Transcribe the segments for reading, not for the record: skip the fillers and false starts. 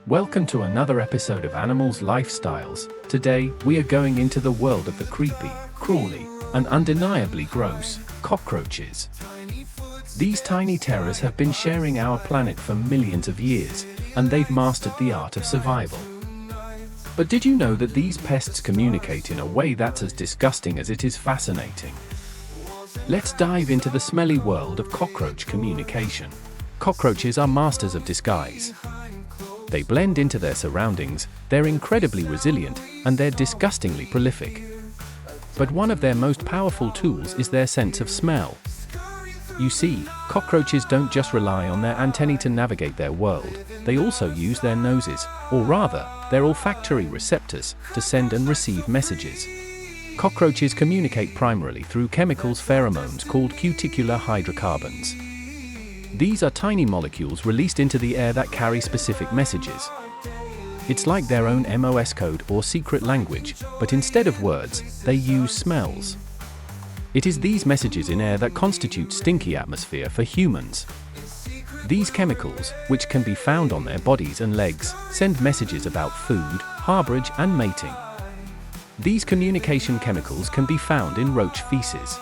Welcome to another episode of Animals Lifestyles. Today, we are going into the world of the creepy, crawly, and undeniably gross cockroaches. These tiny terrors have been sharing our planet for millions of years, and they've mastered the art of survival. But did you know that these pests communicate in a way that's as disgusting as it is fascinating? Let's dive into the smelly world of cockroach communication. Cockroaches are masters of disguise. They blend into their surroundings, they're incredibly resilient, and they're disgustingly prolific. But one of their most powerful tools is their sense of smell. You see, cockroaches don't just rely on their antennae to navigate their world, they also use their noses, or rather, their olfactory receptors, to send and receive messages. Cockroaches communicate primarily through chemicals pheromones called cuticular hydrocarbons. These are tiny molecules released into the air that carry specific messages. It's like their own MOS code or secret language, but instead of words, they use smells. It is these messages in air that constitute stinky atmosphere for humans. These chemicals, which can be found on their bodies and legs, send messages about food, harborage, and mating. These communication chemicals can be found in roach feces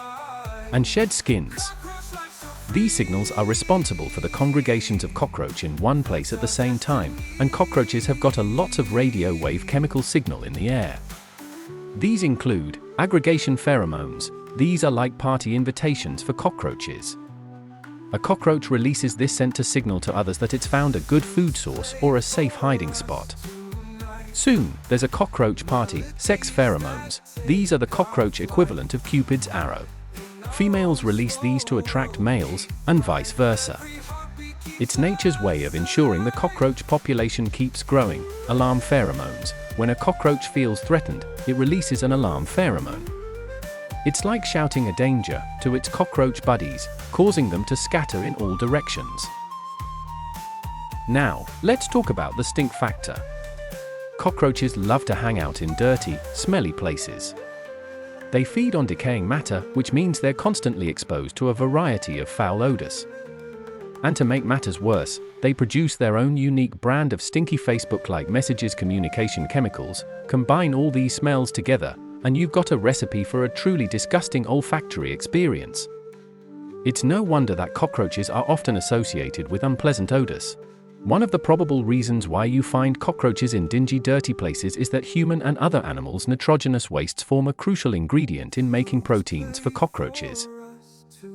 and shed skins. These signals are responsible for the congregations of cockroach in one place at the same time, and cockroaches have got a lot of radio wave chemical signal in the air. These include aggregation pheromones. These are like party invitations for cockroaches. A cockroach releases this scent to signal to others that it's found a good food source or a safe hiding spot. Soon, there's a cockroach party, sex pheromones. These are the cockroach equivalent of Cupid's arrow. Females release these to attract males, and vice versa. It's nature's way of ensuring the cockroach population keeps growing. Alarm pheromones. When a cockroach feels threatened, it releases an alarm pheromone. It's like shouting a danger to its cockroach buddies, causing them to scatter in all directions. Now, let's talk about the stink factor. Cockroaches love to hang out in dirty, smelly places. They feed on decaying matter, which means they're constantly exposed to a variety of foul odors. And to make matters worse, they produce their own unique brand of stinky Facebook-like messages communication chemicals. Combine all these smells together, and you've got a recipe for a truly disgusting olfactory experience. It's no wonder that cockroaches are often associated with unpleasant odors. One of the probable reasons why you find cockroaches in dingy, dirty places is that human and other animals' nitrogenous wastes form a crucial ingredient in making proteins for cockroaches.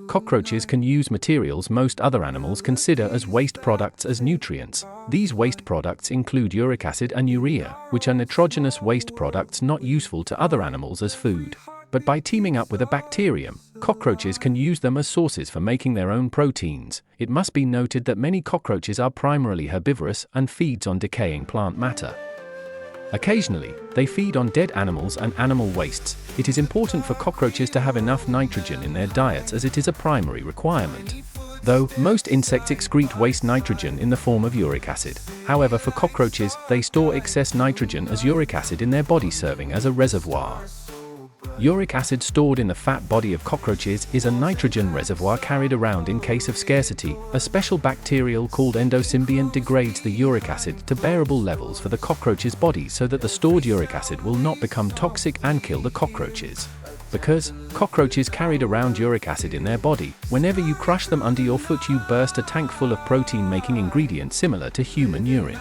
Cockroaches can use materials most other animals consider as waste products as nutrients. These waste products include uric acid and urea, which are nitrogenous waste products not useful to other animals as food. But by teaming up with a bacterium, cockroaches can use them as sources for making their own proteins. It must be noted that many cockroaches are primarily herbivorous and feeds on decaying plant matter. Occasionally, they feed on dead animals and animal wastes. It is important for cockroaches to have enough nitrogen in their diets as it is a primary requirement. Though, most insects excrete waste nitrogen in the form of uric acid. However, for cockroaches, they store excess nitrogen as uric acid in their body, serving as a reservoir. Uric acid stored in the fat body of cockroaches is a nitrogen reservoir carried around in case of scarcity. A special bacterial called endosymbiont degrades the uric acid to bearable levels for the cockroach's body so that the stored uric acid will not become toxic and kill the cockroaches. Because cockroaches carried around uric acid in their body, whenever you crush them under your foot you burst a tank full of protein-making ingredients similar to human urine.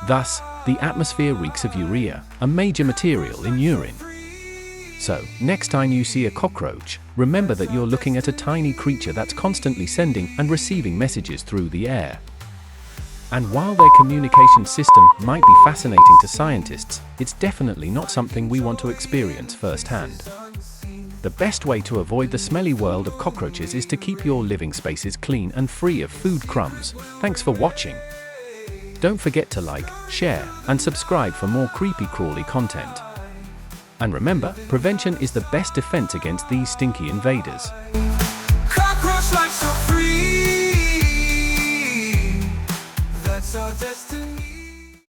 Thus, the atmosphere reeks of urea, a major material in urine. So, next time you see a cockroach, remember that you're looking at a tiny creature that's constantly sending and receiving messages through the air. And while their communication system might be fascinating to scientists, it's definitely not something we want to experience firsthand. The best way to avoid the smelly world of cockroaches is to keep your living spaces clean and free of food crumbs. Thanks for watching. Don't forget to like, share, and subscribe for more creepy crawly content. And remember, prevention is the best defense against these stinky invaders. Cockroach life so free. That's our destiny.